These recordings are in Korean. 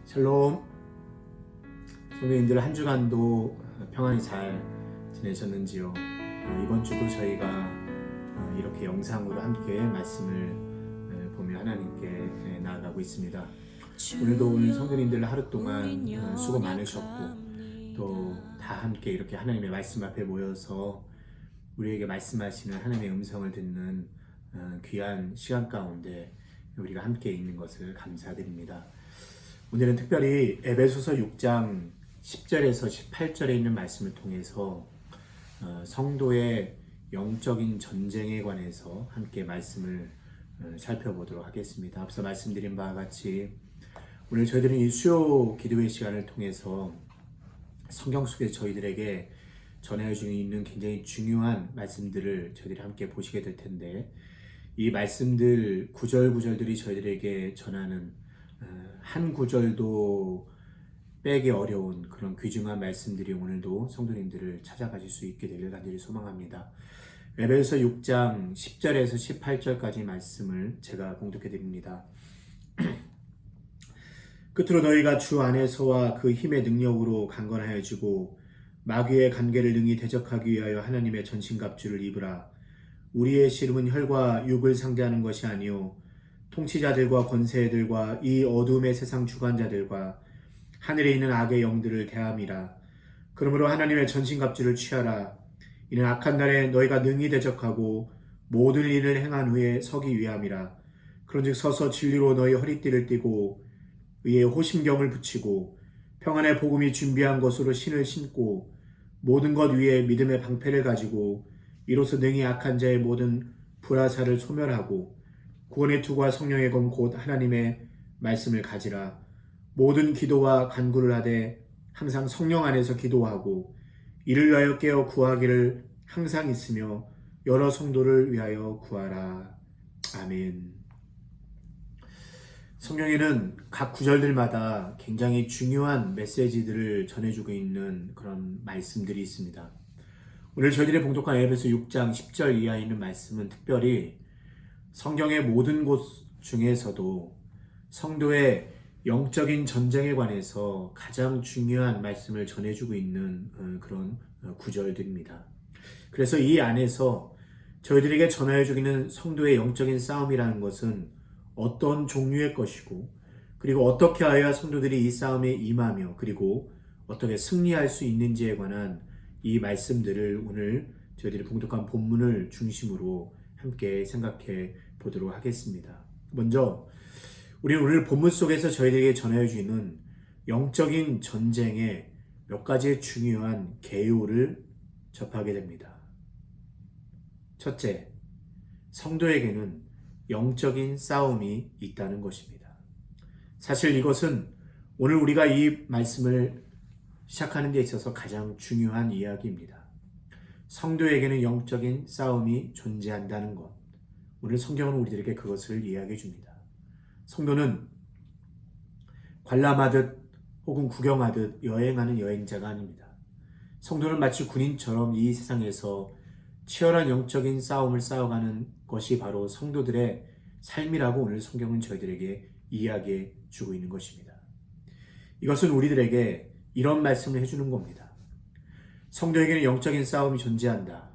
샬롬. 성도님들 한 주간도 평안히 잘 지내셨는지요? 이번 주도 저희가 이렇게 영상으로 함께 말씀을 보며 하나님께 나아가고 있습니다. 오늘도 오늘 성도님들 하루 동안 수고 많으셨고 또 다 함께 이렇게 하나님의 말씀 앞에 모여서 우리에게 말씀하시는 하나님의 음성을 듣는 귀한 시간 가운데 우리가 함께 있는 것을 감사드립니다. 오늘은 특별히 에베소서 6장 10절에서 18절에 있는 말씀을 통해서 성도의 영적인 전쟁에 관해서 함께 말씀을 살펴보도록 하겠습니다. 앞서 말씀드린 바와 같이 오늘 저희들은 이 수요 기도회 시간을 통해서 성경 속에 저희들에게 전해주고 있는 굉장히 중요한 말씀들을 저희들이 함께 보시게 될 텐데, 이 말씀들 구절구절들이 저희들에게 전하는 한 구절도 빼기 어려운 그런 귀중한 말씀들이 오늘도 성도님들을 찾아가실 수 있게 되길 간절히 소망합니다. 에베소서 6장 10절에서 18절까지 말씀을 제가 봉독해 드립니다. 끝으로 너희가 주 안에서와 그 힘의 능력으로 강건하여지고 마귀의 관계를 능히 대적하기 위하여 하나님의 전신갑주를 입으라. 우리의 씨름은 혈과 육을 상대하는 것이 아니요 통치자들과 권세들과 이 어둠의 세상 주관자들과 하늘에 있는 악의 영들을 대함이라. 그러므로 하나님의 전신갑주를 취하라. 이는 악한 날에 너희가 능히 대적하고 모든 일을 행한 후에 서기 위함이라. 그런즉 서서 진리로 너희 허리띠를 띠고 의에 호심경을 붙이고 평안의 복음이 준비한 것으로 신을 신고 모든 것 위에 믿음의 방패를 가지고 이로써 능히 악한 자의 모든 불화살을 소멸하고 구원의 투구와 성령의 검 곧 하나님의 말씀을 가지라. 모든 기도와 간구를 하되 항상 성령 안에서 기도하고 이를 위하여 깨어 구하기를 항상 있으며 여러 성도를 위하여 구하라. 아멘. 성경에는 각 구절들마다 굉장히 중요한 메시지들을 전해주고 있는 그런 말씀들이 있습니다. 오늘 저희들이 봉독한 에베소 6장 10절 이하에 있는 말씀은 특별히 성경의 모든 곳 중에서도 성도의 영적인 전쟁에 관해서 가장 중요한 말씀을 전해주고 있는 그런 구절들입니다. 그래서 이 안에서 저희들에게 전해주고 있는 성도의 영적인 싸움이라는 것은 어떤 종류의 것이고, 그리고 어떻게 하여야 성도들이 이 싸움에 임하며 그리고 어떻게 승리할 수 있는지에 관한 이 말씀들을 오늘 저희들이 봉독한 본문을 중심으로 함께 생각해 보도록 하겠습니다. 먼저 우리는 오늘 본문 속에서 저희들에게 전해주는 영적인 전쟁의 몇 가지의 중요한 개요를 접하게 됩니다. 첫째, 성도에게는 영적인 싸움이 있다는 것입니다. 사실 이것은 오늘 우리가 이 말씀을 시작하는 데 있어서 가장 중요한 이야기입니다. 성도에게는 영적인 싸움이 존재한다는 것. 오늘 성경은 우리들에게 그것을 이야기해 줍니다. 성도는 관람하듯 혹은 구경하듯 여행하는 여행자가 아닙니다. 성도는 마치 군인처럼 이 세상에서 치열한 영적인 싸움을 싸워가는 것이 바로 성도들의 삶이라고 오늘 성경은 저희들에게 이야기해 주고 있는 것입니다. 이것은 우리들에게 이런 말씀을 해주는 겁니다. 성도에게는 영적인 싸움이 존재한다.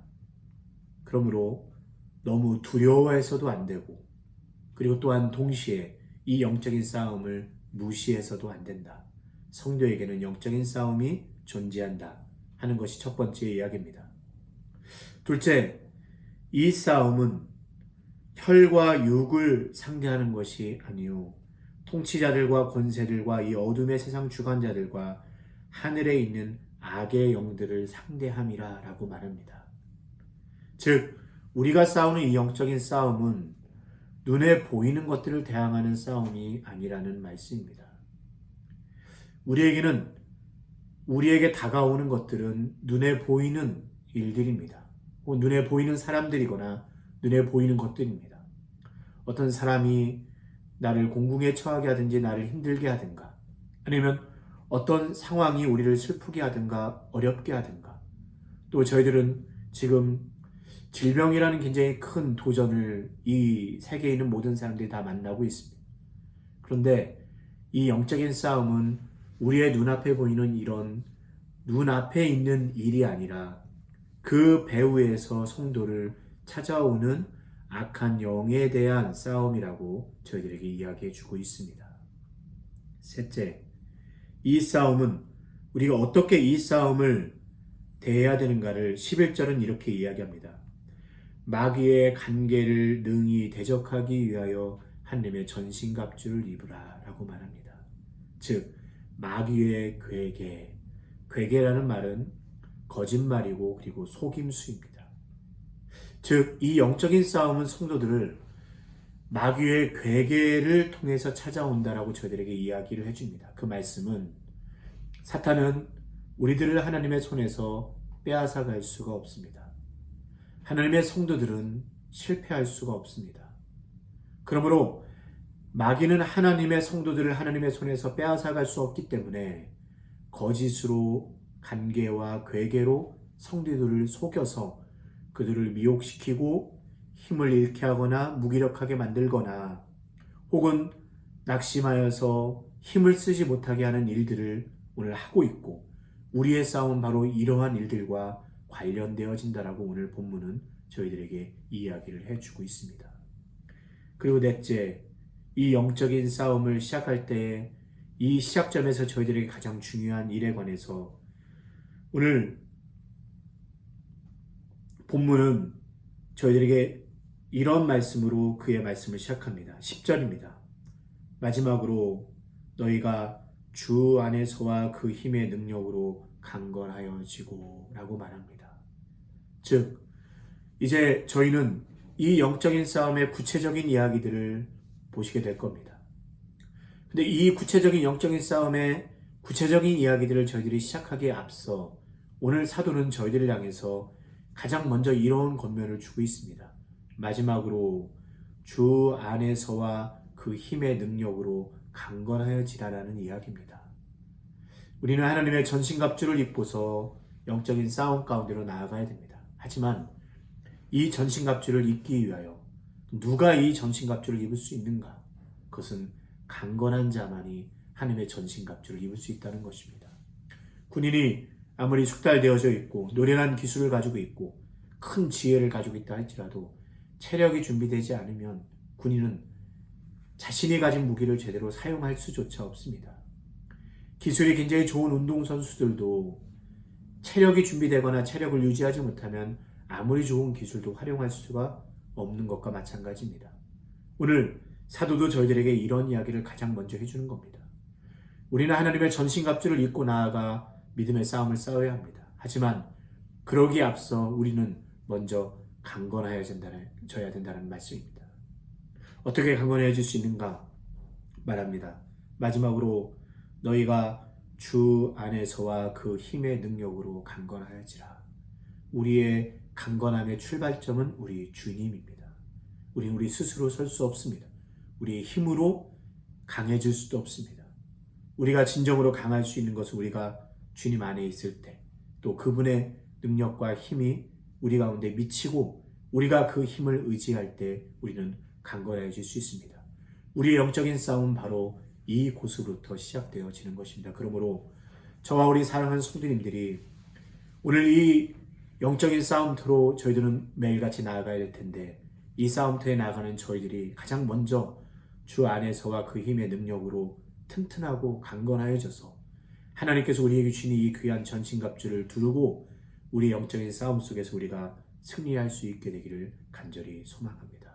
그러므로 너무 두려워해서도 안 되고, 그리고 또한 동시에 이 영적인 싸움을 무시해서도 안 된다. 성도에게는 영적인 싸움이 존재한다 하는 것이 첫 번째 이야기입니다. 둘째, 이 싸움은 혈과 육을 상대하는 것이 아니요 통치자들과 권세들과 이 어둠의 세상 주관자들과 하늘에 있는 악의 영들을 상대함이라 라고 말합니다. 즉, 우리가 싸우는 이 영적인 싸움은 눈에 보이는 것들을 대항하는 싸움이 아니라는 말씀입니다. 우리에게 다가오는 것들은 눈에 보이는 일들입니다. 눈에 보이는 사람들이거나 눈에 보이는 것들입니다. 어떤 사람이 나를 공궁에 처하게 하든지 나를 힘들게 하든가, 아니면 어떤 상황이 우리를 슬프게 하든가 어렵게 하든가, 또 저희들은 지금 질병이라는 굉장히 큰 도전을 이 세계에 있는 모든 사람들이 다 만나고 있습니다. 그런데 이 영적인 싸움은 우리의 눈앞에 보이는 이런 눈앞에 있는 일이 아니라 그 배후에서 성도를 찾아오는 악한 영에 대한 싸움이라고 저희들에게 이야기해 주고 있습니다. 셋째, 이 싸움은 우리가 어떻게 이 싸움을 대해야 되는가를 11절은 이렇게 이야기합니다. 마귀의 간계를 능히 대적하기 위하여 하나님의 전신갑주를 입으라 라고 말합니다. 즉 마귀의 괴계라는 말은 거짓말이고 그리고 속임수입니다. 즉 이 영적인 싸움은 성도들을 마귀의 괴계를 통해서 찾아온다라고 저희들에게 이야기를 해줍니다. 그 말씀은 사탄은 우리들을 하나님의 손에서 빼앗아갈 수가 없습니다. 하나님의 성도들은 실패할 수가 없습니다. 그러므로 마귀는 하나님의 성도들을 하나님의 손에서 빼앗아갈 수 없기 때문에 거짓으로 간계와 괴계로 성도들을 속여서 그들을 미혹시키고 힘을 잃게 하거나 무기력하게 만들거나 혹은 낙심하여서 힘을 쓰지 못하게 하는 일들을 오늘 하고 있고 우리의 싸움은 바로 이러한 일들과 관련되어진다라고 오늘 본문은 저희들에게 이야기를 해주고 있습니다. 그리고 넷째, 이 영적인 싸움을 시작할 때 이 시작점에서 저희들에게 가장 중요한 일에 관해서 오늘 본문은 저희들에게 이런 말씀으로 그의 말씀을 시작합니다. 10절입니다. 마지막으로 너희가 주 안에서와 그 힘의 능력으로 강건하여지고 라고 말합니다. 즉 이제 저희는 이 영적인 싸움의 구체적인 이야기들을 보시게 될 겁니다. 근데 이 구체적인 영적인 싸움의 구체적인 이야기들을 저희들이 시작하기에 앞서 오늘 사도는 저희들을 향해서 가장 먼저 이런 권면을 주고 있습니다. 마지막으로 주 안에서와 그 힘의 능력으로 강건하여지라라는 이야기입니다. 우리는 하나님의 전신갑주를 입고서 영적인 싸움 가운데로 나아가야 됩니다. 하지만 이 전신갑주를 입기 위하여 누가 이 전신갑주를 입을 수 있는가? 그것은 강건한 자만이 하나님의 전신갑주를 입을 수 있다는 것입니다. 군인이 아무리 숙달되어져 있고 노련한 기술을 가지고 있고 큰 지혜를 가지고 있다 할지라도 체력이 준비되지 않으면 군인은 자신이 가진 무기를 제대로 사용할 수조차 없습니다. 기술이 굉장히 좋은 운동선수들도 체력이 준비되거나 체력을 유지하지 못하면 아무리 좋은 기술도 활용할 수가 없는 것과 마찬가지입니다. 오늘 사도도 저희들에게 이런 이야기를 가장 먼저 해주는 겁니다. 우리는 하나님의 전신갑주를 입고 나아가 믿음의 싸움을 싸워야 합니다. 하지만 그러기에 앞서 우리는 먼저 강건하여져야 된다는 말씀입니다. 어떻게 강건해질 수 있는가 말합니다. 마지막으로 너희가 주 안에서와 그 힘의 능력으로 강건하여지라. 우리의 강건함의 출발점은 우리 주님입니다. 우리는 우리 스스로 설 수 없습니다. 우리의 힘으로 강해질 수도 없습니다. 우리가 진정으로 강할 수 있는 것은 우리가 주님 안에 있을 때, 또 그분의 능력과 힘이 우리 가운데 미치고 우리가 그 힘을 의지할 때 우리는 강건해질 수 있습니다. 우리의 영적인 싸움은 바로 이곳으로부터 시작되어지는 것입니다. 그러므로 저와 우리 사랑하는 성도님들이 오늘 이 영적인 싸움터로 저희들은 매일같이 나아가야 될 텐데 이 싸움터에 나아가는 저희들이 가장 먼저 주 안에서와 그 힘의 능력으로 튼튼하고 강건하여져서 하나님께서 우리에게 주신 이 귀한 전신갑주를 두르고 우리 영적인 싸움 속에서 우리가 승리할 수 있게 되기를 간절히 소망합니다.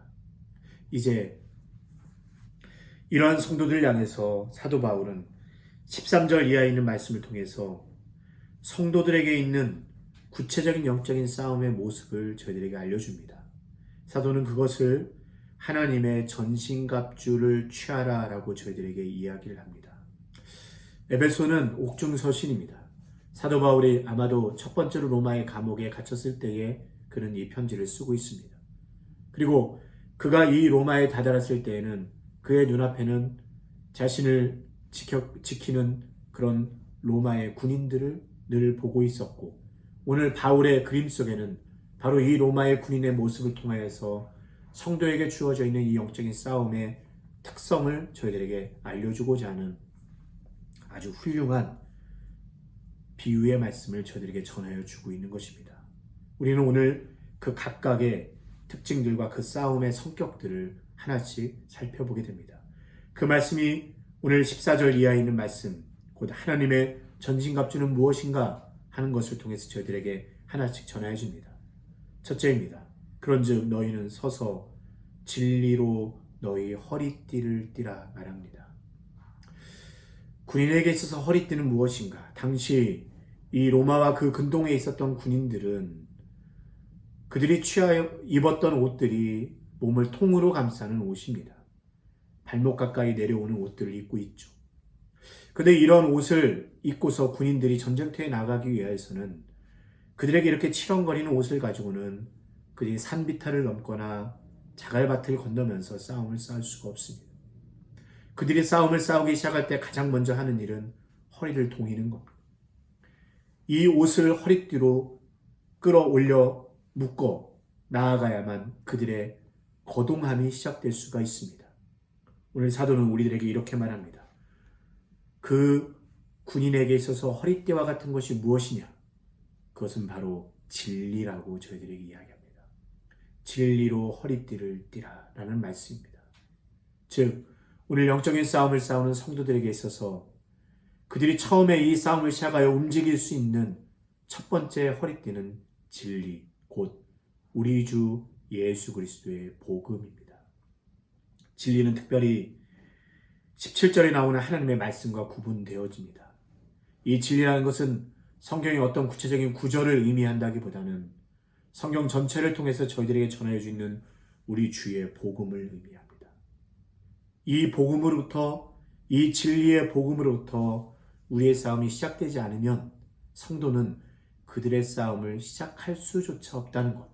이제 이러한 성도들 향해서 사도 바울은 13절 이하에 있는 말씀을 통해서 성도들에게 있는 구체적인 영적인 싸움의 모습을 저희들에게 알려줍니다. 사도는 그것을 하나님의 전신갑주를 취하라 라고 저희들에게 이야기를 합니다. 에베소는 옥중서신입니다. 사도 바울이 아마도 첫 번째로 로마의 감옥에 갇혔을 때에 그는 이 편지를 쓰고 있습니다. 그리고 그가 이 로마에 다다랐을 때에는 그의 눈앞에는 자신을 지키는 그런 로마의 군인들을 늘 보고 있었고 오늘 바울의 그림 속에는 바로 이 로마의 군인의 모습을 통하여서 성도에게 주어져 있는 이 영적인 싸움의 특성을 저희들에게 알려주고자 하는 아주 훌륭한 비유의 말씀을 저들에게 전하여 주고 있는 것입니다. 우리는 오늘 그 각각의 특징들과 그 싸움의 성격들을 하나씩 살펴보게 됩니다. 그 말씀이 오늘 14절 이하에 있는 말씀, 곧 하나님의 전신갑주는 무엇인가 하는 것을 통해서 저희들에게 하나씩 전하여 줍니다. 첫째입니다. 그런즉 너희는 서서 진리로 너희 허리띠를 띠라 말합니다. 군인에게 있어서 허리띠는 무엇인가? 당시 이 로마와 그 근동에 있었던 군인들은 그들이 취하여 입었던 옷들이 몸을 통으로 감싸는 옷입니다. 발목 가까이 내려오는 옷들을 입고 있죠. 그런데 이런 옷을 입고서 군인들이 전쟁터에 나가기 위해서는 그들에게 이렇게 치렁거리는 옷을 가지고는 그들이 산비탈을 넘거나 자갈밭을 건너면서 싸움을 싸울 수가 없습니다. 그들이 싸움을 싸우기 시작할 때 가장 먼저 하는 일은 허리를 동이는 겁니다. 이 옷을 허리띠로 끌어올려 묶어 나아가야만 그들의 거동함이 시작될 수가 있습니다. 오늘 사도는 우리들에게 이렇게 말합니다. 그 군인에게 있어서 허리띠와 같은 것이 무엇이냐? 그것은 바로 진리라고 저희들에게 이야기합니다. 진리로 허리띠를 띠라 라는 말씀입니다. 즉 오늘 영적인 싸움을 싸우는 성도들에게 있어서 그들이 처음에 이 싸움을 시작하여 움직일 수 있는 첫 번째 허리띠는 진리, 곧 우리 주 예수 그리스도의 복음입니다. 진리는 특별히 17절에 나오는 하나님의 말씀과 구분되어집니다. 이 진리라는 것은 성경의 어떤 구체적인 구절을 의미한다기보다는 성경 전체를 통해서 저희들에게 전하여 주는 우리 주의 복음을 의미합니다. 이 복음으로부터, 이 진리의 복음으로부터 우리의 싸움이 시작되지 않으면 성도는 그들의 싸움을 시작할 수조차 없다는 것,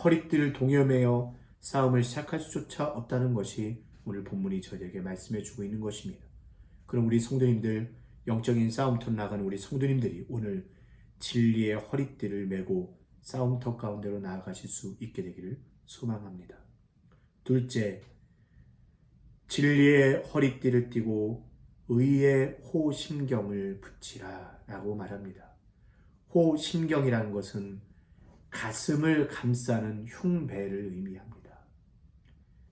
허리띠를 동여매어 싸움을 시작할 수조차 없다는 것이 오늘 본문이 저희에게 말씀해 주고 있는 것입니다. 그럼 우리 성도님들, 영적인 싸움터 나가는 우리 성도님들이 오늘 진리의 허리띠를 메고 싸움터 가운데로 나아가실 수 있게 되기를 소망합니다. 둘째, 진리의 허리띠를 띠고 의의 호심경을 붙이라 라고 말합니다. 호심경이라는 것은 가슴을 감싸는 흉배를 의미합니다.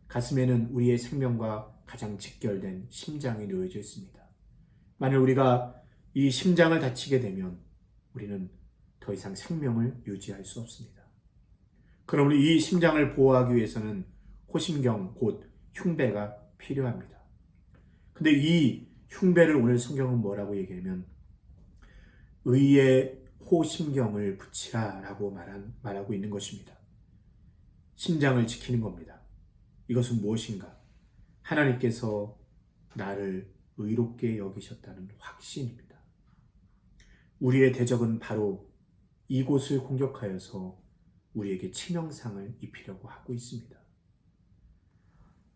가슴에는 우리의 생명과 가장 직결된 심장이 놓여져 있습니다. 만일 우리가 이 심장을 다치게 되면 우리는 더 이상 생명을 유지할 수 없습니다. 그러므로 이 심장을 보호하기 위해서는 호심경, 곧 흉배가 필요합니다. 근데 이 흉배를 오늘 성경은 뭐라고 얘기하면 의의 호심경을 붙이라 라고 말하고 있는 것입니다. 심장을 지키는 겁니다. 이것은 무엇인가? 하나님께서 나를 의롭게 여기셨다는 확신입니다. 우리의 대적은 바로 이곳을 공격하여서 우리에게 치명상을 입히려고 하고 있습니다.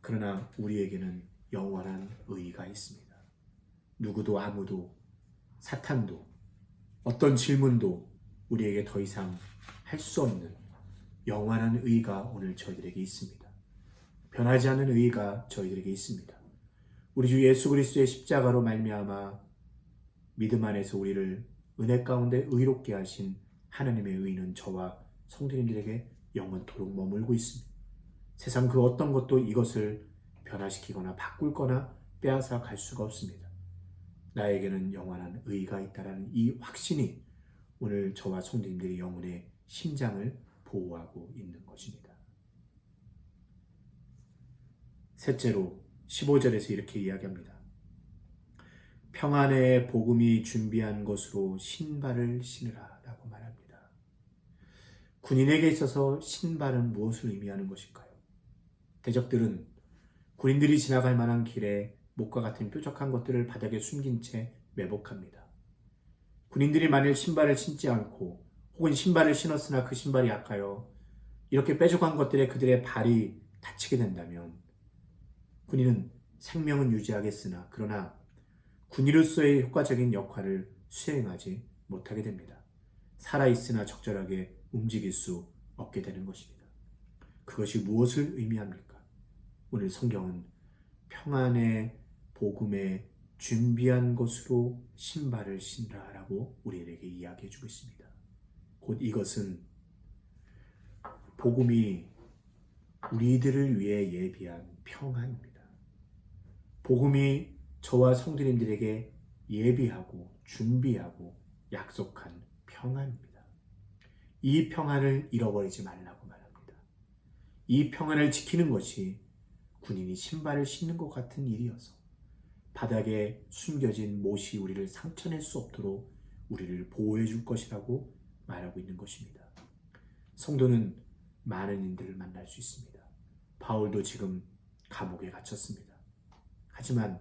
그러나 우리에게는 영원한 의의가 있습니다. 누구도 아무도 사탄도 어떤 질문도 우리에게 더 이상 할 수 없는 영원한 의의가 오늘 저희들에게 있습니다. 변하지 않는 의의가 저희들에게 있습니다. 우리 주 예수 그리스도의 십자가로 말미암아 믿음 안에서 우리를 은혜 가운데 의롭게 하신 하나님의 의의는 저와 성도님들에게 영원토록 머물고 있습니다. 세상 그 어떤 것도 이것을 변화시키거나 바꿀거나 빼앗아 갈 수가 없습니다. 나에게는 영원한 의의가 있다는 이 확신이 오늘 저와 성도님들의 영혼의 심장을 보호하고 있는 것입니다. 셋째로 15절에서 이렇게 이야기합니다. 평안의 복음이 준비한 것으로 신발을 신으라 라고 말합니다. 군인에게 있어서 신발은 무엇을 의미하는 것일까요? 대적들은 군인들이 지나갈 만한 길에 목과 같은 뾰족한 것들을 바닥에 숨긴 채 매복합니다. 군인들이 만일 신발을 신지 않고 혹은 신발을 신었으나 그 신발이 약하여 이렇게 뾰족한 것들에 그들의 발이 다치게 된다면 군인은 생명은 유지하겠으나 그러나 군인으로서의 효과적인 역할을 수행하지 못하게 됩니다. 살아있으나 적절하게 움직일 수 없게 되는 것입니다. 그것이 무엇을 의미합니까? 오늘 성경은 평안의 복음의 준비한 것으로 신발을 신으라라고 우리에게 이야기해 주고 있습니다. 곧 이것은 복음이 우리들을 위해 예비한 평안입니다. 복음이 저와 성도님들에게 예비하고 준비하고 약속한 평안입니다. 이 평안을 잃어버리지 말라고 말합니다. 이 평안을 지키는 것이 군인이 신발을 신는 것 같은 일이어서 바닥에 숨겨진 못이 우리를 상처낼 수 없도록 우리를 보호해 줄 것이라고 말하고 있는 것입니다. 성도는 많은 인들을 만날 수 있습니다. 바울도 지금 감옥에 갇혔습니다. 하지만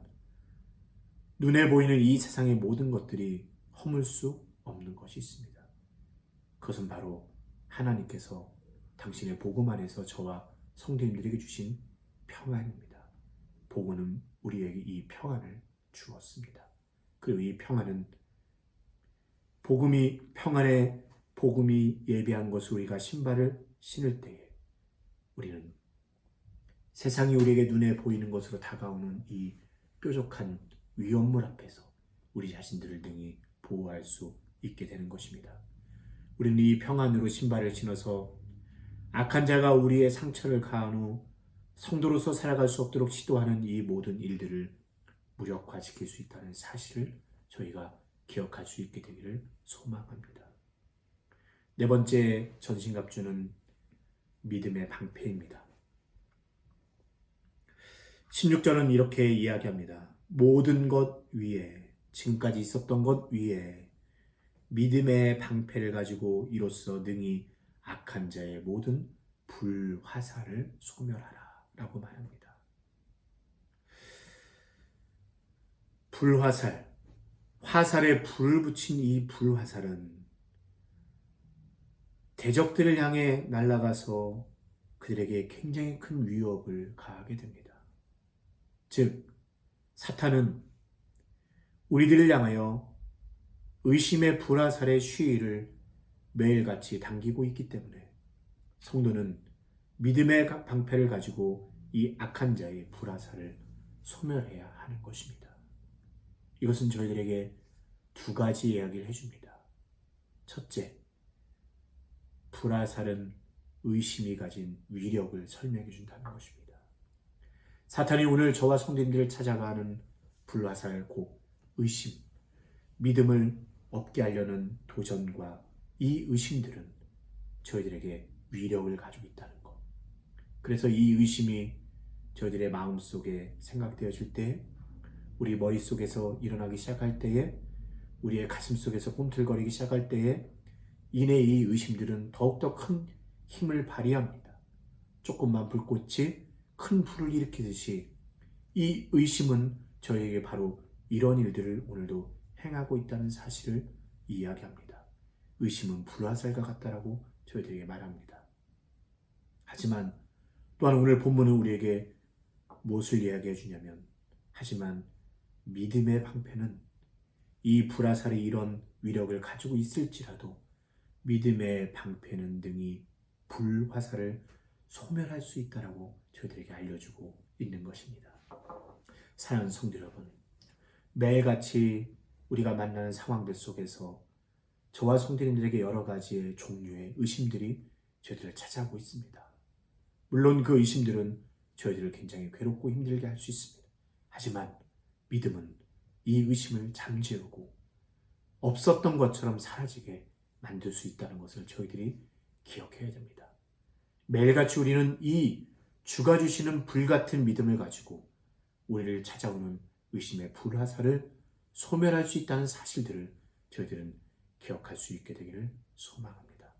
눈에 보이는 이 세상의 모든 것들이 허물 수 없는 것이 있습니다. 그것은 바로 하나님께서 당신의 복음 안에서 저와 성도님들에게 주신 평안입니다. 복음은 우리에게 이 평안을 주었습니다. 그리고 이 평안은 복음이 예비한 것을 우리가 신발을 신을 때에 우리는 세상이 우리에게 눈에 보이는 것으로 다가오는 이 뾰족한 위험물 앞에서 우리 자신들을 등이 보호할 수 있게 되는 것입니다. 우리는 이 평안으로 신발을 신어서 악한 자가 우리의 상처를 가한 후 성도로서 살아갈 수 없도록 시도하는 이 모든 일들을 무력화시킬 수 있다는 사실을 저희가 기억할 수 있게 되기를 소망합니다. 네 번째 전신갑주는 믿음의 방패입니다. 16절은 이렇게 이야기합니다. 모든 것 위에, 지금까지 있었던 것 위에 믿음의 방패를 가지고 이로써 능히 악한 자의 모든 불화살을 소멸하라 라고 말합니다. 불화살, 화살에 불을 붙인 이 불화살은 대적들을 향해 날아가서 그들에게 굉장히 큰 위협을 가하게 됩니다. 즉, 사탄은 우리들을 향하여 의심의 불화살의 쉬위를 매일같이 당기고 있기 때문에 성도는 믿음의 방패를 가지고 이 악한 자의 불화살을 소멸해야 하는 것입니다. 이것은 저희들에게 두 가지 이야기를 해줍니다. 첫째, 불화살은 의심이 가진 위력을 설명해 준다는 것입니다. 사탄이 오늘 저와 성도님들을 찾아가는 불화살 곧 의심, 믿음을 없게 하려는 도전과 이 의심들은 저희들에게 위력을 가지고 있다는 것. 그래서 이 의심이 저희들의 마음속에 생각되어질 때, 우리 머릿속에서 일어나기 시작할 때에, 우리의 가슴속에서 꿈틀거리기 시작할 때에 이내 이 의심들은 더욱더 큰 힘을 발휘합니다. 조금만 불꽃이 큰 불을 일으키듯이 이 의심은 저희에게 바로 이런 일들을 오늘도 행하고 있다는 사실을 이야기합니다. 의심은 불화살과 같다라고 저희들에게 말합니다. 하지만 또한 오늘 본문은 우리에게 무엇을 이야기해 주냐면, 하지만 믿음의 방패는 이 불화살이 이런 위력을 가지고 있을지라도 믿음의 방패는 등이 불화살을 소멸할 수 있다라고 저희들에게 알려주고 있는 것입니다. 사랑하는 성도 여러분, 매일같이 우리가 만나는 상황들 속에서 저와 성도님들에게 여러 가지의 종류의 의심들이 저희들을 찾아오고 있습니다. 물론 그 의심들은 저희들을 굉장히 괴롭고 힘들게 할 수 있습니다. 하지만 믿음은 이 의심을 잠재우고 없었던 것처럼 사라지게 만들 수 있다는 것을 저희들이 기억해야 됩니다. 매일같이 우리는 이 주가 주시는 불같은 믿음을 가지고 우리를 찾아오는 의심의 불화살을 소멸할 수 있다는 사실들을 저희들은 기억할 수 있게 되기를 소망합니다.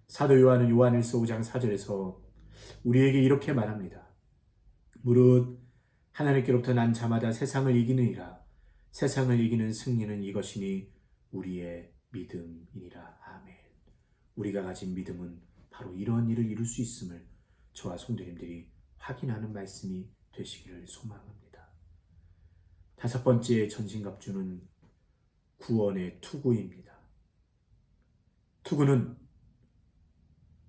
사도 요한은 요한일서 5장 4절에서 우리에게 이렇게 말합니다. 무릇 하나님께로부터 난 자마다 세상을 이기느니라. 세상을 이기는 승리는 이것이니 우리의 믿음이니라. 아멘. 우리가 가진 믿음은 바로 이런 일을 이룰 수 있음을 저와 성도님들이 확인하는 말씀이 되시기를 소망합니다. 다섯 번째 전신갑주는 구원의 투구입니다. 투구는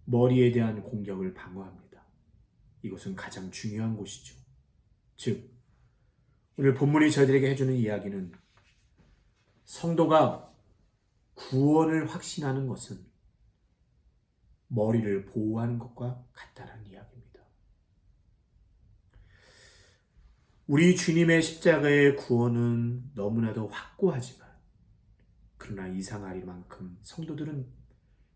머리에 대한 공격을 방어합니다. 이것은 가장 중요한 곳이죠. 즉, 오늘 본문이 저희들에게 해주는 이야기는 성도가 구원을 확신하는 것은 머리를 보호하는 것과 같다는 이야기입니다. 우리 주님의 십자가의 구원은 너무나도 확고하지만 그러나 이상하리만큼 성도들은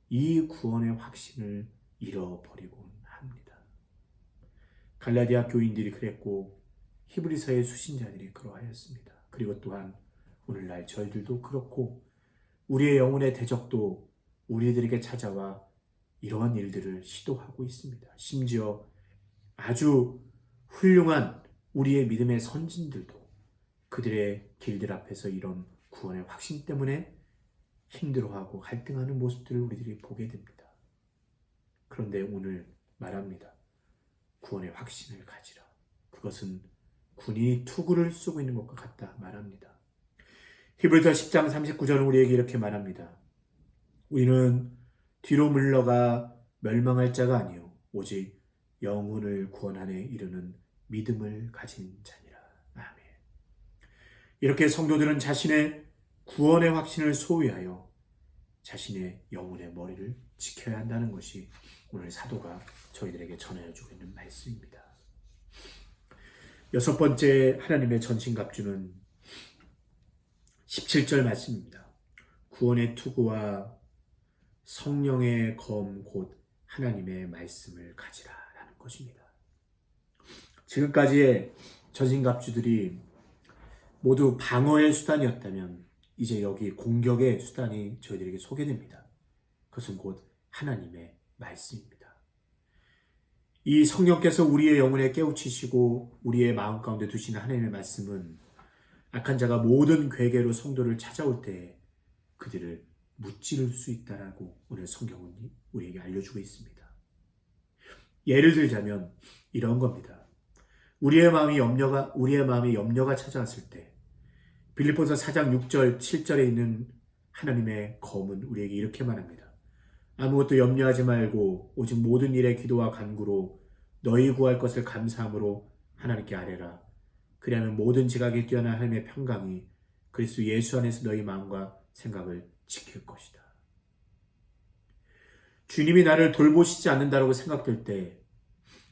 이 구원의 확신을 잃어버리곤 합니다. 갈라디아 교인들이 그랬고 히브리서의 수신자들이 그러하였습니다. 그리고 또한 오늘날 저희들도 그렇고 우리의 영혼의 대적도 우리들에게 찾아와 이러한 일들을 시도하고 있습니다. 심지어 아주 훌륭한 우리의 믿음의 선진들도 그들의 길들 앞에서 이런 구원의 확신 때문에 힘들어하고 갈등하는 모습들을 우리들이 보게 됩니다. 그런데 오늘 말합니다. 구원의 확신을 가지라. 그것은 군인이 투구를 쓰고 있는 것과 같다 말합니다. 히브리서 10장 39절은 우리에게 이렇게 말합니다. 우리는 뒤로 물러가 멸망할 자가 아니요 오직 영혼을 구원하에 이르는 믿음을 가진 자니라. 아멘. 이렇게 성도들은 자신의 구원의 확신을 소유하여 자신의 영혼의 머리를 지켜야 한다는 것이 오늘 사도가 저희들에게 전해주고 있는 말씀입니다. 여섯 번째 하나님의 전신갑주는 17절 말씀입니다. 구원의 투구와 성령의 검 곧 하나님의 말씀을 가지라라는 것입니다. 지금까지의 전신갑주들이 모두 방어의 수단이었다면 이제 여기 공격의 수단이 저희들에게 소개됩니다. 그것은 곧 하나님의 말씀입니다. 이 성령께서 우리의 영혼에 깨우치시고 우리의 마음 가운데 두시는 하나님의 말씀은 악한 자가 모든 괴계로 성도를 찾아올 때 그들을 무찌를 수 있다라고 오늘 성경은 우리에게 알려주고 있습니다. 예를 들자면 이런 겁니다. 우리의 마음에 염려가 찾아왔을 때 빌립보서 4장 6절 7절에 있는 하나님의 검은 우리에게 이렇게 말합니다. 아무것도 염려하지 말고 오직 모든 일에 기도와 간구로 너희 구할 것을 감사함으로 하나님께 아뢰라. 그리하면 모든 지각에 뛰어난 하나님의 평강이 그리스도 예수 안에서 너희 마음과 생각을 지킬 것이다. 주님이 나를 돌보시지 않는다라고 생각될 때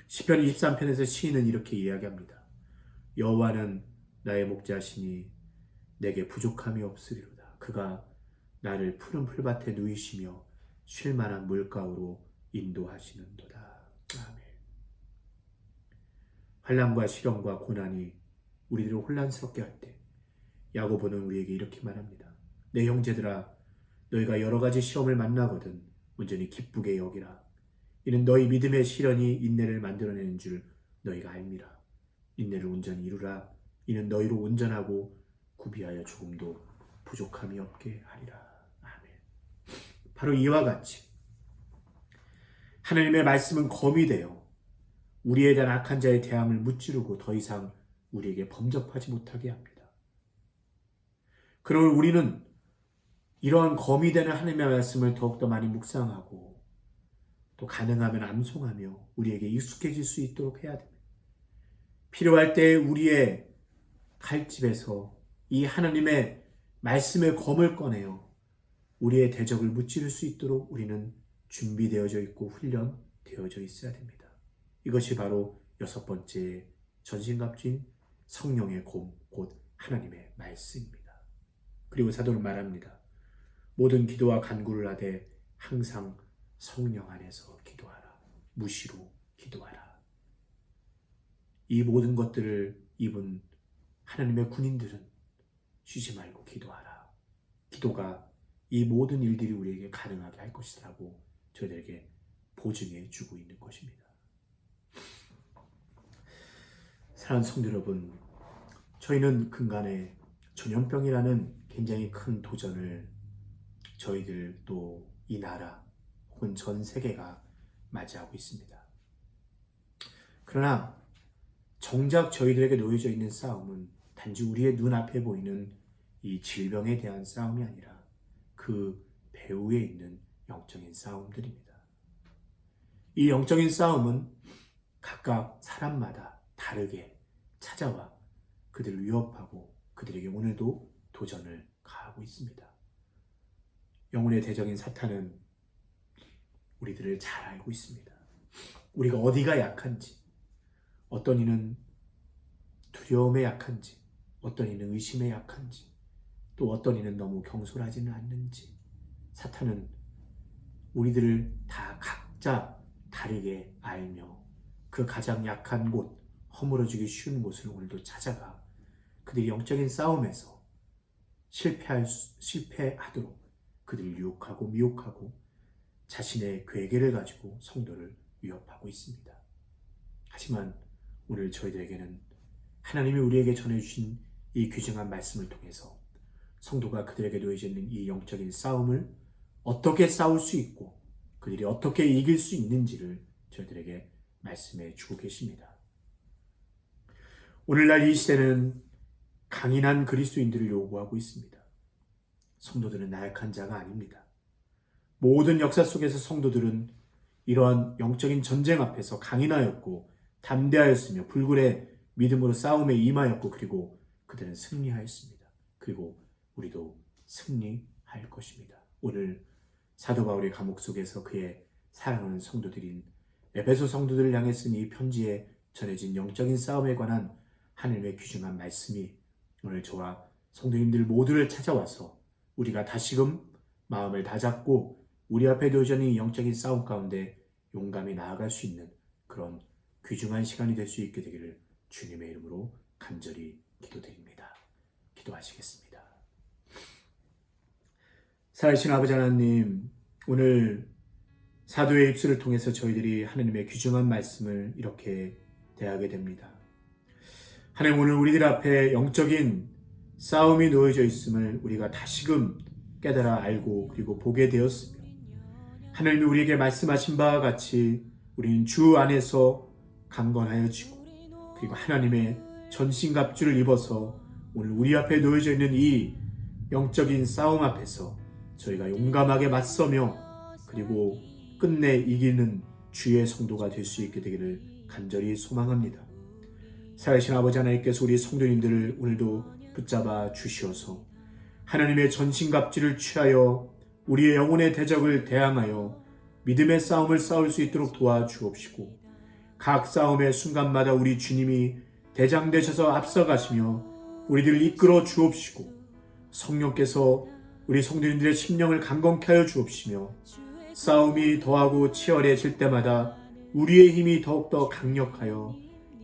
시편 23편에서 시인은 이렇게 이야기합니다. 여호와는 나의 목자시니 내게 부족함이 없으리로다. 그가 나를 푸른 풀밭에 누이시며 쉴 만한 물가로 인도하시는도다. 아멘. 환난과 시련과 고난이 우리들을 혼란스럽게 할 때 야고보는 우리에게 이렇게 말합니다. 내 형제들아 너희가 여러 가지 시험을 만나거든 온전히 기쁘게 여기라. 이는 너희 믿음의 시련이 인내를 만들어내는 줄 너희가 알미라. 인내를 온전히 이루라. 이는 너희로 온전하고 구비하여 조금도 부족함이 없게 하리라. 아멘. 바로 이와 같이 하나님의 말씀은 검이 되어 우리에 대한 악한 자의 대항을 무찌르고 더 이상 우리에게 범접하지 못하게 합니다. 그러면 우리는 이러한 검이 되는 하나님의 말씀을 더욱더 많이 묵상하고 또 가능하면 암송하며 우리에게 익숙해질 수 있도록 해야 됩니다. 필요할 때 우리의 칼집에서 이 하나님의 말씀의 검을 꺼내어 우리의 대적을 무찌를 수 있도록 우리는 준비되어져 있고 훈련되어져 있어야 됩니다. 이것이 바로 여섯 번째 전신갑주인 성령의 검, 곧 하나님의 말씀입니다. 그리고 사도는 말합니다. 모든 기도와 간구를 하되 항상 성령 안에서 기도하라. 무시로 기도하라. 이 모든 것들을 입은 하나님의 군인들은 쉬지 말고 기도하라. 기도가 이 모든 일들이 우리에게 가능하게 할 것이라고 저희들에게 보증해 주고 있는 것입니다. 사랑하는 성도 여러분, 저희는 근간에 전염병이라는 굉장히 큰 도전을 저희들 또 이 나라 혹은 전 세계가 맞이하고 있습니다. 그러나 정작 저희들에게 놓여져 있는 싸움은 단지 우리의 눈앞에 보이는 이 질병에 대한 싸움이 아니라 그 배후에 있는 영적인 싸움들입니다. 이 영적인 싸움은 각각 사람마다 다르게 찾아와 그들을 위협하고 그들에게 오늘도 도전을 가하고 있습니다. 영혼의 대적인 사탄은 우리들을 잘 알고 있습니다. 우리가 어디가 약한지, 어떤 이는 두려움에 약한지, 어떤 이는 의심에 약한지, 또 어떤 이는 너무 경솔하지는 않는지, 사탄은 우리들을 다 각자 다르게 알며 그 가장 약한 곳, 허물어지기 쉬운 곳을 오늘도 찾아가 그들이 영적인 싸움에서 실패하도록 그들을 유혹하고 미혹하고 자신의 괴계를 가지고 성도를 위협하고 있습니다. 하지만 오늘 저희들에게는 하나님이 우리에게 전해주신 이 귀중한 말씀을 통해서 성도가 그들에게 놓여져 있는 이 영적인 싸움을 어떻게 싸울 수 있고 그들이 어떻게 이길 수 있는지를 저희들에게 말씀해 주고 계십니다. 오늘날 이 시대는 강인한 그리스도인들을 요구하고 있습니다. 성도들은 나약한 자가 아닙니다. 모든 역사 속에서 성도들은 이러한 영적인 전쟁 앞에서 강인하였고 담대하였으며 불굴의 믿음으로 싸움에 임하였고 그리고 그들은 승리하였습니다. 그리고 우리도 승리할 것입니다. 오늘 사도 바울의 감옥 속에서 그의 사랑하는 성도들인 에베소 성도들을 향해 쓴 이 편지에 전해진 영적인 싸움에 관한 하나님의 귀중한 말씀이 오늘 저와 성도님들 모두를 찾아와서 우리가 다시금 마음을 다잡고 우리 앞에 놓여져 있는 영적인 싸움 가운데 용감히 나아갈 수 있는 그런 귀중한 시간이 될 수 있게 되기를 주님의 이름으로 간절히 기도드립니다. 기도하시겠습니다. 살아계신 아버지 하나님, 오늘 사도의 입술을 통해서 저희들이 하나님의 귀중한 말씀을 이렇게 대하게 됩니다. 하나님, 오늘 우리들 앞에 영적인 싸움이 놓여져 있음을 우리가 다시금 깨달아 알고 그리고 보게 되었으며 하나님이 우리에게 말씀하신 바와 같이 우리는 주 안에서 강건하여지고 그리고 하나님의 전신갑주를 입어서 오늘 우리 앞에 놓여져 있는 이 영적인 싸움 앞에서 저희가 용감하게 맞서며 그리고 끝내 이기는 주의 성도가 될 수 있게 되기를 간절히 소망합니다. 살아계신 아버지 하나님께서 우리 성도님들을 오늘도 붙잡아 주시어서 하나님의 전신갑주를 취하여 우리의 영혼의 대적을 대항하여 믿음의 싸움을 싸울 수 있도록 도와주옵시고 각 싸움의 순간마다 우리 주님이 대장 되셔서 앞서가시며 우리들을 이끌어 주옵시고 성령께서 우리 성도님들의 심령을 강건케 하여 주옵시며 싸움이 더하고 치열해질 때마다 우리의 힘이 더욱더 강력하여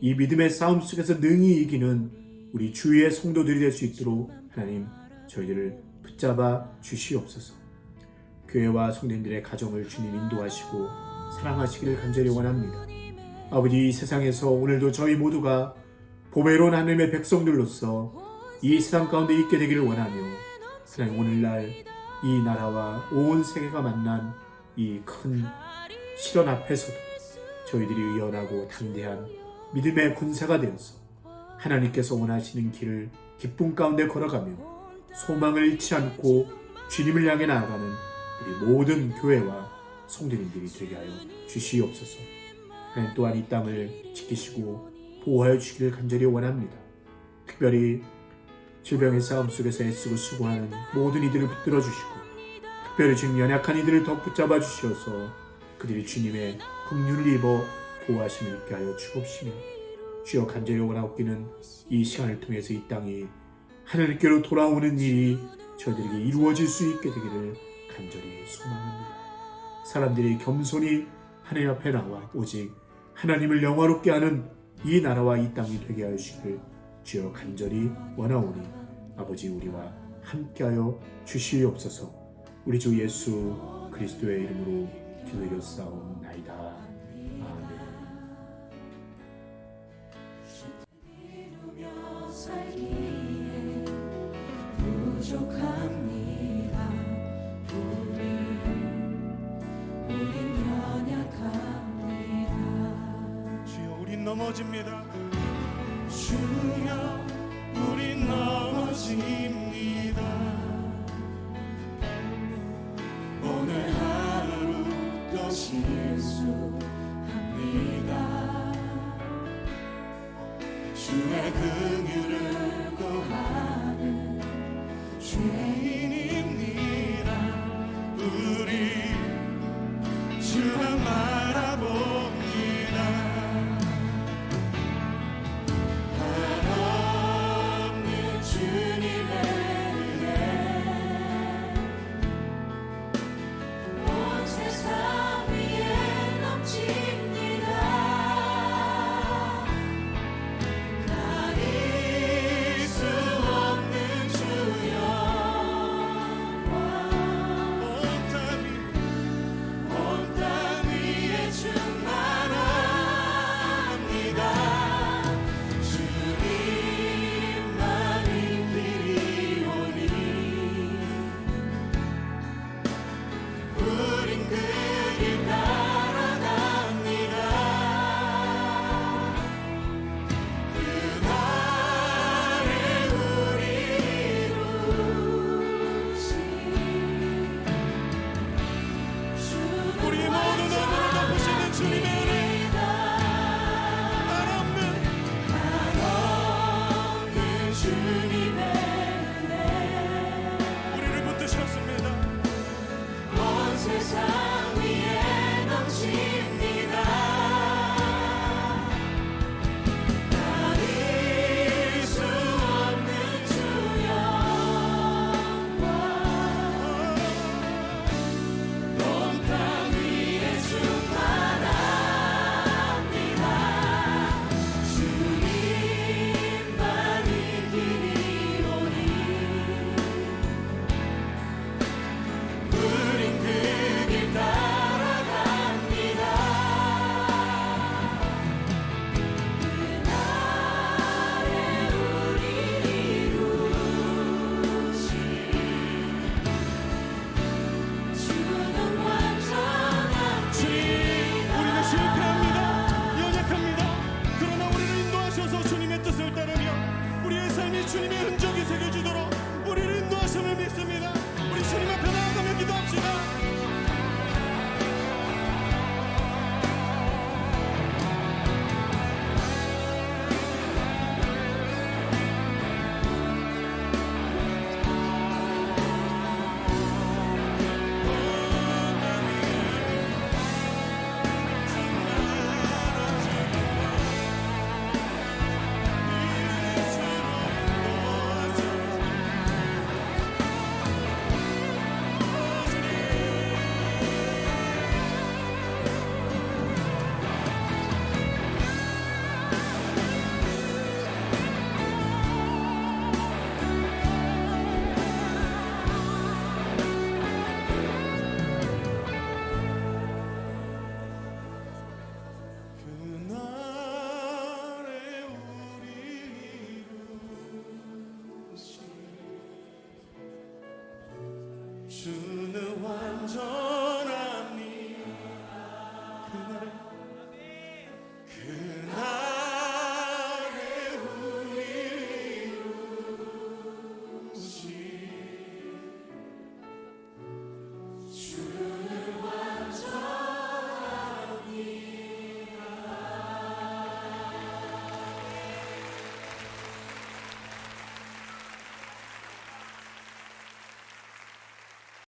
이 믿음의 싸움 속에서 능히 이기는 우리 주의 성도들이 될 수 있도록 하나님 저희들을 붙잡아 주시옵소서. 교회와 성도님들의 가정을 주님 인도하시고 사랑하시기를 간절히 원합니다. 아버지, 이 세상에서 오늘도 저희 모두가 보배로운 하나님의 백성들로서 이 세상 가운데 있게 되기를 원하며 하나님, 오늘날 이 나라와 온 세계가 만난 이 큰 시련 앞에서도 저희들이 의연하고 담대한 믿음의 군사가 되어서 하나님께서 원하시는 길을 기쁨 가운데 걸어가며 소망을 잃지 않고 주님을 향해 나아가는 우리 모든 교회와 성도님들이 되게 하여 주시옵소서. 하나님 또한 이 땅을 지키시고 보호하여 주시기를 간절히 원합니다. 특별히 질병의 싸움 속에서 애쓰고 수고하는 모든 이들을 붙들어 주시고 특별히 지금 연약한 이들을 더 붙잡아 주시어서 그들이 주님의 긍휼을 입어 보호하심을 있게 하여 주옵시며 주여 간절히 원하옵기는 이 시간을 통해서 이 땅이 하나님께로 돌아오는 일이 저희들에게 이루어질 수 있게 되기를 간절히 소망합니다. 사람들이 겸손히 하나님 앞에 나와 오직 하나님을 영화롭게 하는 이 나라와 이 땅이 되게 하여 주시기를 주여 간절히 원하오니 아버지 우리와 함께하여 주시옵소서. 우리 주 예수 그리스도의 이름으로 기도드렸사옵나이다. 아멘. 부족합니다. 우린 연약합니다. 주여 우린 넘어집니다. 주여 우린 넘어집니다. 오늘 하루 또 실수합니다. 주의 긍휼을 거하는 죄인입니다. 우리 주만 바라봅니다. 한없는 주님의 은혜 온 세상 위에 넘칩니다. 가릴 수 없는 주 영광 온 땅 위에 충만합니다. 주님만이 길이 오니 우린 그 길 따라갑니다. 그날에 우리 이루신 우리의 모든 눈물을 덮으시는 주님의 은혜 한없는 주님의 은혜 우리를 붙드셨습니다. 온 세상 위에 넘칩니다. 가릴 수 없는 주 영광 온 땅 위에 충만합니다. 주님만이 길이 오니 우린 그 길 따라갑니다. 그날에 우리 이루신 주는 완전한 주님, 우리는 실패합니다. 연약합니다. 그러나 우리를 인도하셔서 주님의 뜻을 따르며 우리의 삶이 주님의 흔적이 새겨지도록 우리를 인도하심을 믿습니다. 우리 주님 앞에 나아가며 기도합시다. 그날에 우리 이루신 주는 완전합니다. 그날에